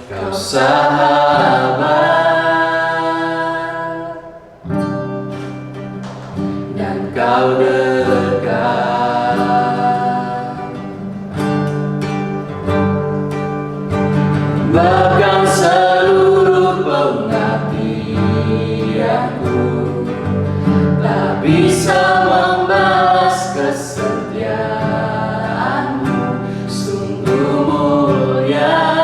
Kau sahabat dan kau dekat, bahkan seluruh pengabdianku tak bisa membalas kesetiaanmu, sungguh mulia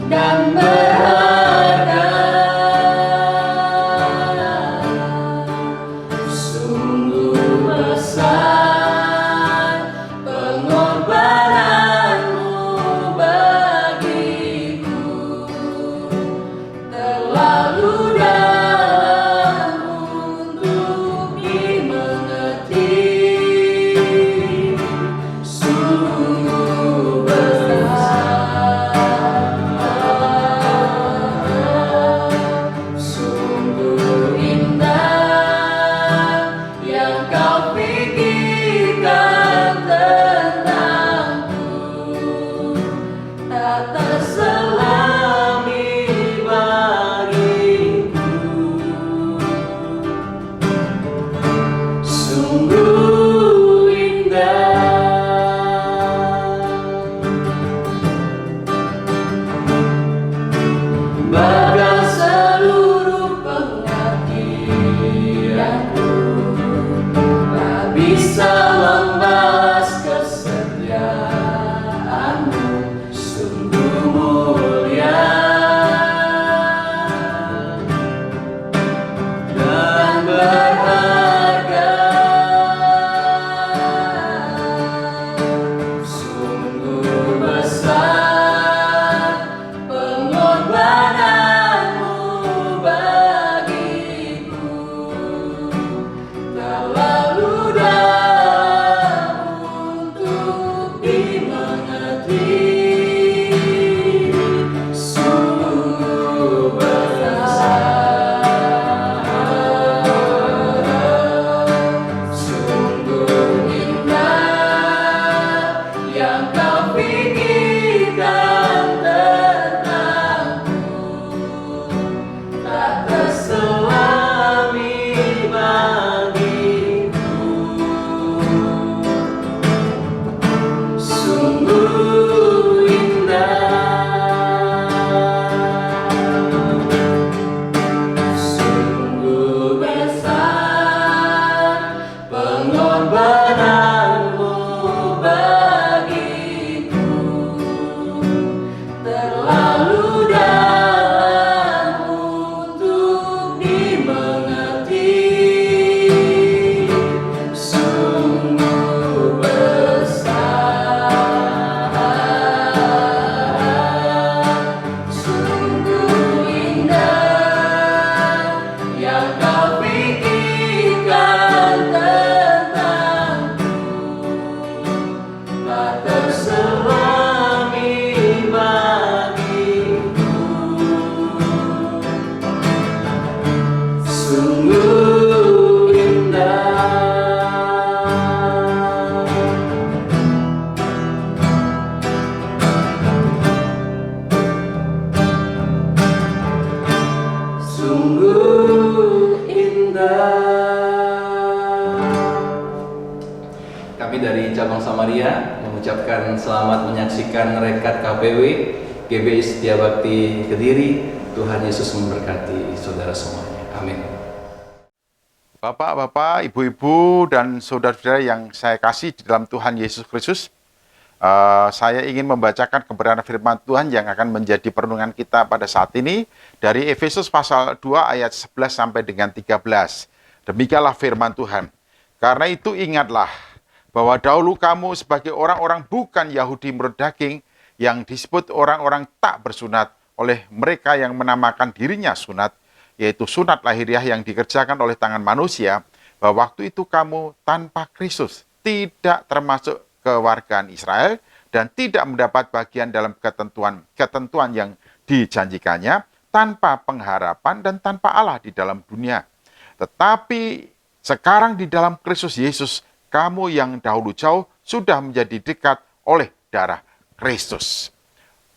dan berharga, sungguh besar pengorbananmu bagiku, terlalu dalam untuk dimengerti, sungguh besar, sungguh indah yang kau pikirkan tentangku, tak terselami bagiku, sungguh indah. Bahkan seluruh pengabdianku tak bisa membalas kesetiaanmu, sungguh mulia dan berharga, sungguh besar pengorbananmu bagiku, terlalu dalam untuk dimengerti, sungguh besar, sungguh indah yang kau pikirkan tentangku, tak terselami bagiku, sungguh indah, sungguh besar pengorbananmu bagiku, terlalu dalam untuk dimengerti, sungguh besar, sungguh indah yang kau pikirkan tentangku, tak terselami bagiku, sungguh indah, sungguh indah. Kami dari Cabang Samaria mengucapkan selamat menyaksikan rekat KPW GBI Setia Bakti Kediri. Tuhan Yesus memberkati saudara semuanya. Amin. Bapak-bapak, ibu-ibu, dan saudara-saudara yang saya kasih di dalam Tuhan Yesus Kristus, saya ingin membacakan kebenaran firman Tuhan yang akan menjadi perenungan kita pada saat ini dari Efesus pasal 2 ayat 11 sampai dengan 13. Demikianlah firman Tuhan. Karena itu ingatlah bahwa dahulu kamu sebagai orang-orang bukan Yahudi menurut daging yang disebut orang-orang tak bersunat oleh mereka yang menamakan dirinya sunat, yaitu sunat lahiriah yang dikerjakan oleh tangan manusia, bahwa waktu itu kamu tanpa Kristus, tidak termasuk kewargaan Israel, dan tidak mendapat bagian dalam ketentuan yang dijanjikannya, tanpa pengharapan dan tanpa Allah di dalam dunia. Tetapi sekarang di dalam Kristus Yesus, kamu yang dahulu jauh sudah menjadi dekat oleh darah Kristus.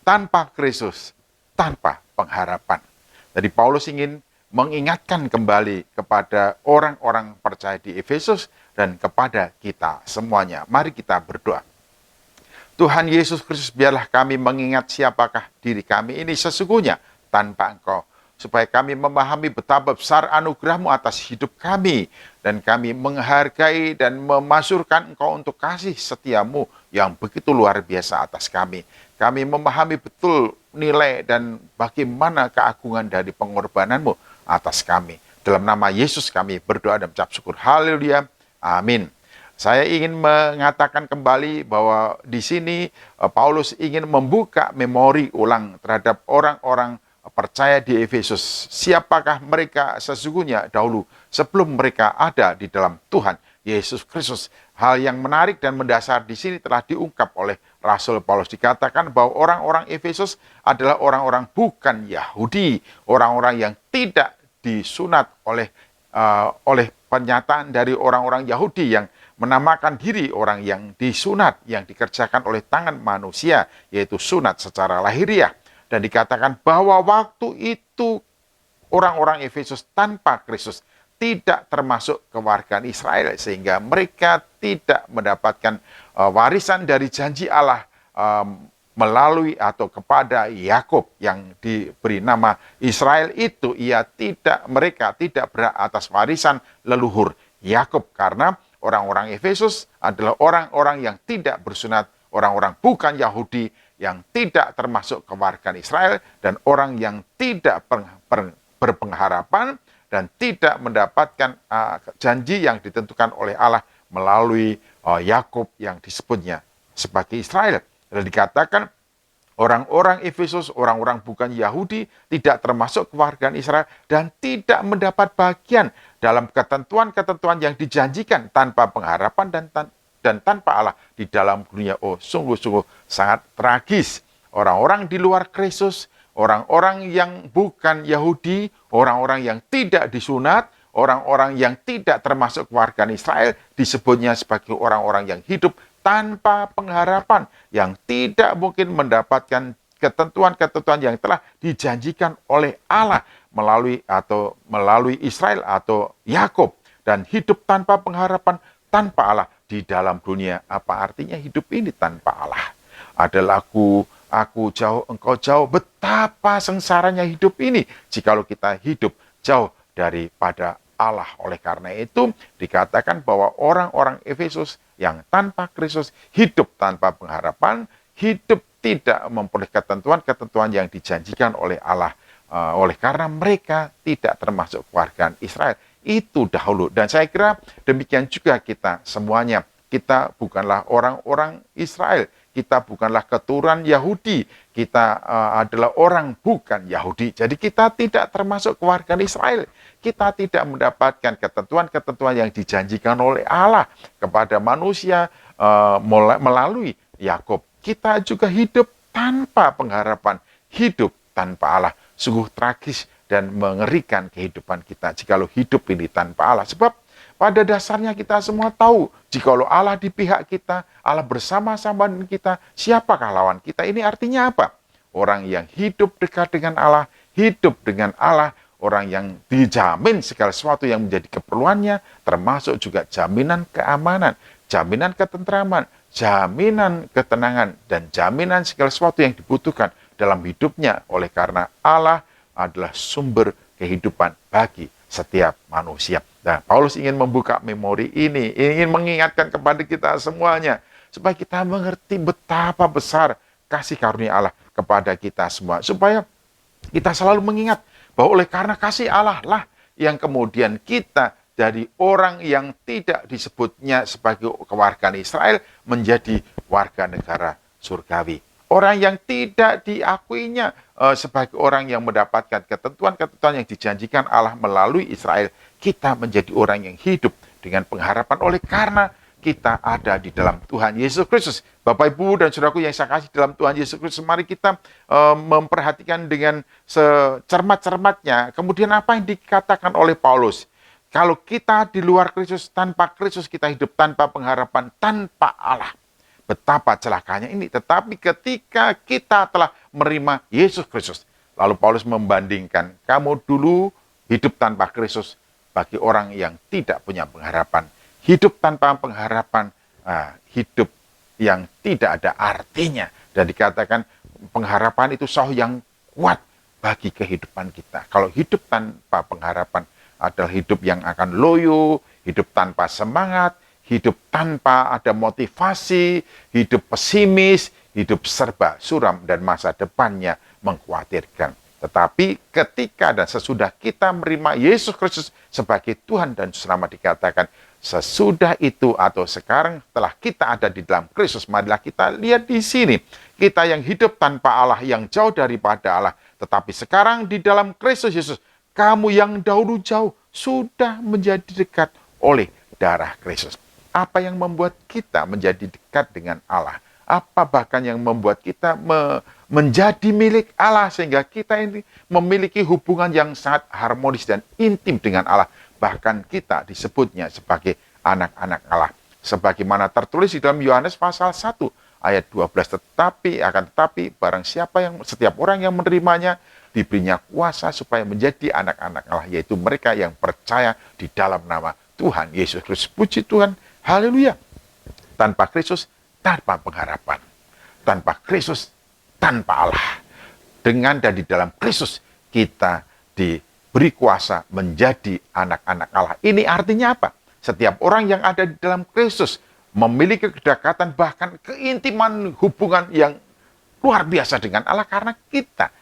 Tanpa Kristus, tanpa pengharapan. Jadi Paulus ingin mengingatkan kembali kepada orang-orang percaya di Efesus dan kepada kita semuanya. Mari kita berdoa. Tuhan Yesus Kristus, biarlah kami mengingat siapakah diri kami ini sesungguhnya tanpa Engkau, supaya kami memahami betapa besar anugerah-Mu atas hidup kami, dan kami menghargai dan memasyurkan Engkau untuk kasih setia-Mu yang begitu luar biasa atas kami. Kami memahami betul nilai dan bagaimana keagungan dari pengorbanan-Mu atas kami. Dalam nama Yesus kami berdoa dan mengucap syukur. Haleluya. Amin. Saya ingin mengatakan kembali bahwa di sini Paulus ingin membuka memori ulang terhadap orang-orang percaya di Efesus. Siapakah mereka sesungguhnya dahulu sebelum mereka ada di dalam Tuhan Yesus Kristus. Hal yang menarik dan mendasar di sini telah diungkap oleh Rasul Paulus. Dikatakan bahwa orang-orang Efesus adalah orang-orang bukan Yahudi, orang-orang yang tidak disunat oleh pernyataan dari orang-orang Yahudi yang menamakan diri orang yang disunat, yang dikerjakan oleh tangan manusia, yaitu sunat secara lahiriah. Dan dikatakan bahwa waktu itu orang-orang Efesus tanpa Kristus tidak termasuk kewargaan Israel, sehingga mereka tidak mendapatkan warisan dari janji Allah melalui atau kepada Yakub yang diberi nama Israel itu. Mereka tidak berhak atas warisan leluhur Yakub, karena orang-orang Efesus adalah orang-orang yang tidak bersunat, orang-orang bukan Yahudi yang tidak termasuk kewargaan Israel, dan orang yang tidak berpengharapan dan tidak mendapatkan janji yang ditentukan oleh Allah melalui Yakub yang disebutnya sebagai Israel. Dan dikatakan orang-orang Efesus, orang-orang bukan Yahudi, tidak termasuk kewargaan Israel dan tidak mendapat bagian dalam ketentuan-ketentuan yang dijanjikan tanpa pengharapan dan tanpa Allah di dalam dunia. Oh, sungguh-sungguh sangat tragis. Orang-orang di luar Kristus, orang-orang yang bukan Yahudi, orang-orang yang tidak disunat, orang-orang yang tidak termasuk kewargaan Israel, disebutnya sebagai orang-orang yang hidup tanpa pengharapan, yang tidak mungkin mendapatkan ketentuan-ketentuan yang telah dijanjikan oleh Allah melalui Israel atau Yakub, dan hidup tanpa pengharapan, tanpa Allah di dalam dunia. Apa artinya hidup ini tanpa Allah? Adalah aku jauh, engkau jauh. Betapa sengsaranya hidup ini jikalau kita hidup jauh daripada Allah. Oleh karena itu dikatakan bahwa orang-orang Efesus yang tanpa Kristus hidup tanpa pengharapan, hidup tidak memperoleh ketentuan-ketentuan yang dijanjikan oleh Allah, oleh karena mereka tidak termasuk kewargaan Israel itu dahulu. Dan saya kira demikian juga kita semuanya. Kita bukanlah orang-orang Israel, kita bukanlah keturunan Yahudi, kita adalah orang bukan Yahudi. Jadi kita tidak termasuk kewargaan Israel. Kita tidak mendapatkan ketentuan-ketentuan yang dijanjikan oleh Allah kepada manusia melalui Yakub. Kita juga hidup tanpa pengharapan, hidup tanpa Allah. Sungguh tragis dan mengerikan kehidupan kita jikalau hidup ini tanpa Allah. Sebab pada dasarnya kita semua tahu, jikalau Allah di pihak kita, Allah bersama-sama dengan kita, siapakah lawan kita? Ini artinya apa? Orang yang hidup dekat dengan Allah, hidup dengan Allah, orang yang dijamin segala sesuatu yang menjadi keperluannya, termasuk juga jaminan keamanan, jaminan ketentraman, jaminan ketenangan, dan jaminan segala sesuatu yang dibutuhkan dalam hidupnya. Oleh karena Allah adalah sumber kehidupan bagi setiap manusia. Nah, Paulus ingin membuka memori ini, ingin mengingatkan kepada kita semuanya, supaya kita mengerti betapa besar kasih karunia Allah kepada kita semua. Supaya kita selalu mengingat bahwa oleh karena kasih Allah lah yang kemudian kita dari orang yang tidak disebutnya sebagai kewargaan Israel menjadi warga negara surgawi. Orang yang tidak diakuinya sebagai orang yang mendapatkan ketentuan-ketentuan yang dijanjikan Allah melalui Israel, kita menjadi orang yang hidup dengan pengharapan oleh karena kita ada di dalam Tuhan Yesus Kristus. Bapak, Ibu, dan saudaraku yang saya kasih dalam Tuhan Yesus Kristus, mari kita memperhatikan dengan secermat-cermatnya. Kemudian apa yang dikatakan oleh Paulus? Kalau kita di luar Kristus, tanpa Kristus kita hidup tanpa pengharapan, tanpa Allah. betapa celakanya ini. Tetapi ketika kita telah menerima Yesus Kristus, lalu Paulus membandingkan, kamu dulu hidup tanpa Kristus bagi orang yang tidak punya pengharapan. Hidup tanpa pengharapan, hidup yang tidak ada artinya. Dan dikatakan pengharapan itu sauh yang kuat bagi kehidupan kita. Kalau hidup tanpa pengharapan adalah hidup yang akan loyo, hidup tanpa semangat, hidup tanpa ada motivasi, hidup pesimis, hidup serba suram, dan masa depannya mengkhawatirkan. Tetapi ketika dan sesudah kita menerima Yesus Kristus sebagai Tuhan dan Selamat, dikatakan sesudah itu atau sekarang telah kita ada di dalam Kristus, marilah kita lihat di sini. Kita yang hidup tanpa Allah, yang jauh daripada Allah, tetapi sekarang di dalam Kristus Yesus, kamu yang dahulu jauh sudah menjadi dekat oleh darah Kristus. Apa yang membuat kita menjadi dekat dengan Allah? Apa bahkan yang membuat kita menjadi milik Allah, sehingga kita ini memiliki hubungan yang sangat harmonis dan intim dengan Allah. Bahkan kita disebutnya sebagai anak-anak Allah. Sebagaimana tertulis di dalam Yohanes pasal 1 ayat 12, tetapi barang siapa yang, setiap orang yang menerimanya, diberinya kuasa supaya menjadi anak-anak Allah, yaitu mereka yang percaya di dalam nama Tuhan Yesus Kristus. Puji Tuhan, haleluya. Tanpa Kristus, tanpa pengharapan. Tanpa Kristus, tanpa Allah. Dengan dan di dalam Kristus, kita diberi kuasa menjadi anak-anak Allah. Ini artinya apa? Setiap orang yang ada di dalam Kristus memiliki kedekatan, bahkan keintiman hubungan yang luar biasa dengan Allah, karena kita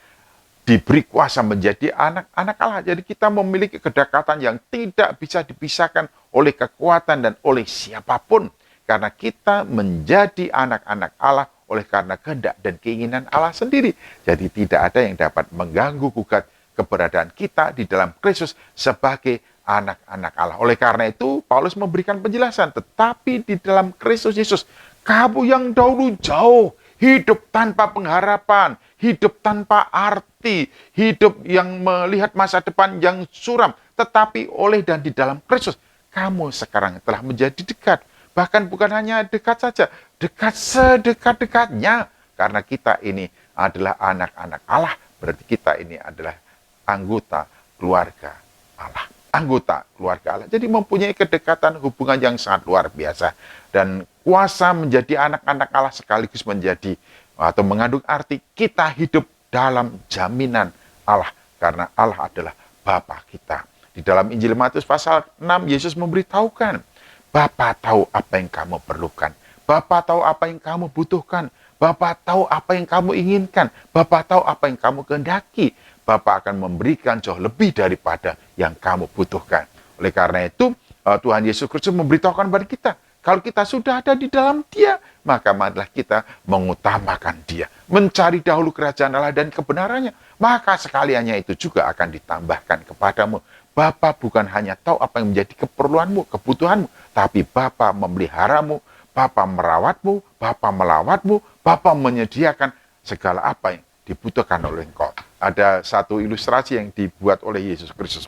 diberi kuasa menjadi anak-anak Allah. Jadi kita memiliki kedekatan yang tidak bisa dipisahkan oleh kekuatan dan oleh siapapun. Karena kita menjadi anak-anak Allah oleh karena kehendak dan keinginan Allah sendiri. Jadi tidak ada yang dapat mengganggu gugat keberadaan kita di dalam Kristus sebagai anak-anak Allah. Oleh karena itu, Paulus memberikan penjelasan, tetapi di dalam Kristus Yesus, kamu yang dahulu jauh, hidup tanpa pengharapan, hidup tanpa arti, hidup yang melihat masa depan yang suram, tetapi oleh dan di dalam Kristus, kamu sekarang telah menjadi dekat. Bahkan bukan hanya dekat saja, dekat sedekat-dekatnya. Karena kita ini adalah anak-anak Allah, berarti kita ini adalah anggota keluarga Allah. Anggota keluarga Allah. Jadi mempunyai kedekatan hubungan yang sangat luar biasa. Dan kuasa menjadi anak-anak Allah sekaligus menjadi atau mengandung arti kita hidup dalam jaminan Allah. Karena Allah adalah Bapa kita. Di dalam Injil Matius pasal 6, Yesus memberitahukan, Bapa tahu apa yang kamu perlukan. Bapa tahu apa yang kamu butuhkan. Bapa tahu apa yang kamu inginkan. Bapa tahu apa yang kamu kehendaki. Bapa akan memberikan jauh lebih daripada yang kamu butuhkan. Oleh karena itu, Tuhan Yesus Kristus memberitahukan kepada kita, kalau kita sudah ada di dalam Dia, maka marilah kita mengutamakan Dia. Mencari dahulu kerajaan Allah dan kebenarannya, maka sekaliannya itu juga akan ditambahkan kepadamu. Bapa bukan hanya tahu apa yang menjadi keperluanmu, kebutuhanmu, tapi Bapa memeliharamu, Bapa merawatmu, Bapa melawatmu, Bapa menyediakan segala apa yang dibutuhkan oleh engkau. Ada satu ilustrasi yang dibuat oleh Yesus Kristus,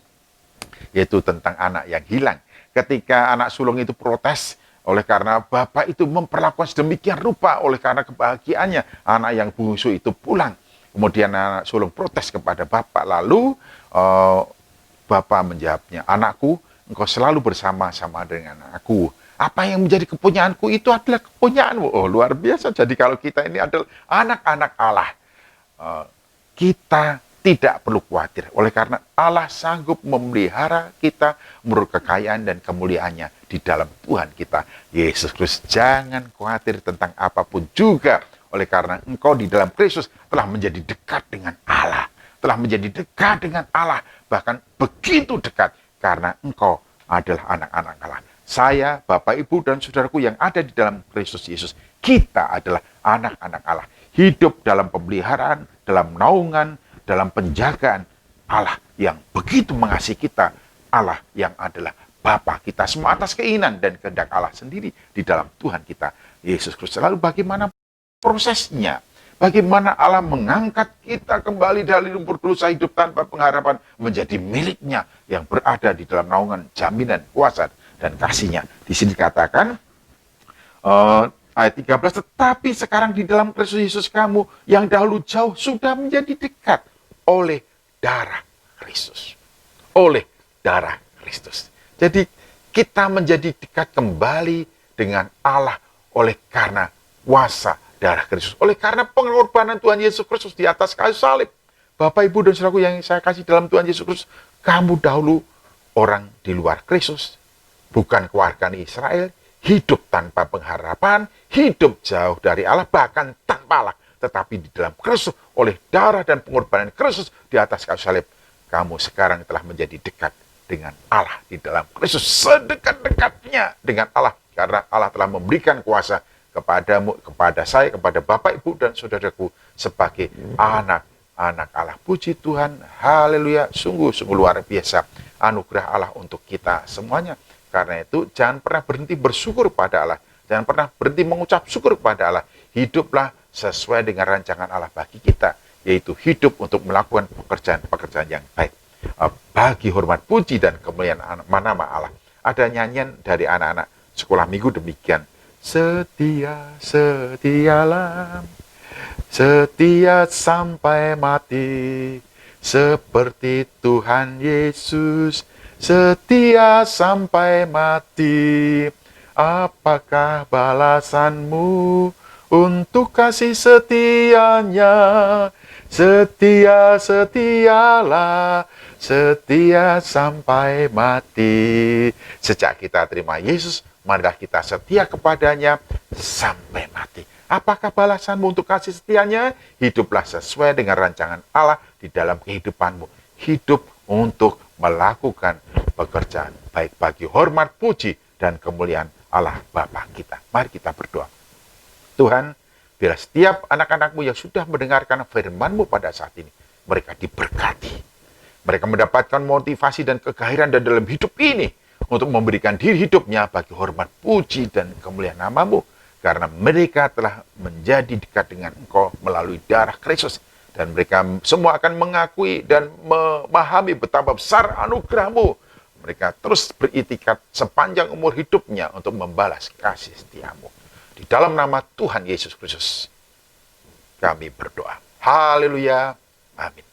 yaitu tentang anak yang hilang. Ketika anak sulung itu protes, oleh karena bapak itu memperlakukan sedemikian rupa, oleh karena kebahagiaannya, anak yang bungsu itu pulang. Kemudian anak sulung protes kepada bapak, lalu bapak menjawabnya, anakku, engkau selalu bersama-sama dengan aku. Apa yang menjadi kepunyaanku itu adalah kepunyaanmu. Oh, luar biasa. Jadi kalau kita ini adalah anak-anak Allah, kita tidak perlu khawatir. Oleh karena Allah sanggup memelihara kita menurut kekayaan dan kemuliaannya di dalam Tuhan kita, Yesus Kristus. Jangan khawatir tentang apapun juga. Oleh karena engkau di dalam Kristus telah menjadi dekat dengan Allah. Telah menjadi dekat dengan Allah. Bahkan begitu dekat karena engkau adalah anak-anak Allah. Saya, Bapak, Ibu, dan saudaraku yang ada di dalam Kristus Yesus, kita adalah anak-anak Allah. Hidup dalam pemeliharaan, dalam naungan, dalam penjagaan Allah yang begitu mengasihi kita. Allah yang adalah Bapa kita, semua atas keinginan dan kehendak Allah sendiri di dalam Tuhan kita, Yesus Kristus. Lalu bagaimana prosesnya? Bagaimana Allah mengangkat kita kembali dari lumpur dosa, hidup tanpa pengharapan, menjadi miliknya yang berada di dalam naungan, jaminan, kuasa, dan kasihnya. Di sini dikatakan, Ayat 13, tetapi sekarang di dalam Kristus Yesus kamu yang dahulu jauh sudah menjadi dekat oleh darah Kristus. Oleh darah Kristus. Jadi kita menjadi dekat kembali dengan Allah oleh karena kuasa darah Kristus. Oleh karena pengorbanan Tuhan Yesus Kristus di atas kayu salib. Bapak, Ibu, dan saudaraku yang saya kasih dalam Tuhan Yesus Kristus, kamu dahulu orang di luar Kristus, bukan keluarga Israel, hidup tanpa pengharapan, hidup jauh dari Allah, bahkan tanpa Allah. Tetapi di dalam Kristus, oleh darah dan pengorbanan Kristus di atas kayu salib, kamu sekarang telah menjadi dekat dengan Allah di dalam Kristus. Sedekat-dekatnya dengan Allah. Karena Allah telah memberikan kuasa kepadamu, kepada saya, kepada Bapak, Ibu, dan saudaraku sebagai anak-anak Allah. Puji Tuhan, haleluya, sungguh-sungguh luar biasa anugerah Allah untuk kita semuanya. Karena itu, jangan pernah berhenti bersyukur pada Allah. Jangan pernah berhenti mengucap syukur kepada Allah. Hiduplah sesuai dengan rancangan Allah bagi kita, yaitu hidup untuk melakukan pekerjaan-pekerjaan yang baik. Bagi hormat, puji, dan kemuliaan nama Allah. Ada nyanyian dari anak-anak sekolah minggu demikian. Setia, setialah, setia sampai mati, seperti Tuhan Yesus, setia sampai mati. Apakah balasanmu untuk kasih setianya? Setia, setialah, setia sampai mati. Sejak kita terima Yesus, marilah kita setia kepadanya sampai mati. Apakah balasanmu untuk kasih setianya? Hiduplah sesuai dengan rancangan Allah di dalam kehidupanmu. Hidup untuk melakukan pekerjaan baik bagi hormat, puji, dan kemuliaan Allah Bapa kita. Mari kita berdoa. Tuhan, biar setiap anak-anakmu yang sudah mendengarkan firman-Mu pada saat ini, mereka diberkati. Mereka mendapatkan motivasi dan kegairahan dalam hidup ini untuk memberikan diri hidupnya bagi hormat, puji, dan kemuliaan nama-Mu. Karena mereka telah menjadi dekat dengan Engkau melalui darah Kristus. Dan mereka semua akan mengakui dan memahami betapa besar anugerah-Mu. Mereka terus beriktikad sepanjang umur hidupnya untuk membalas kasih setia-Mu. Di dalam nama Tuhan Yesus Kristus, kami berdoa. Haleluya. Amin.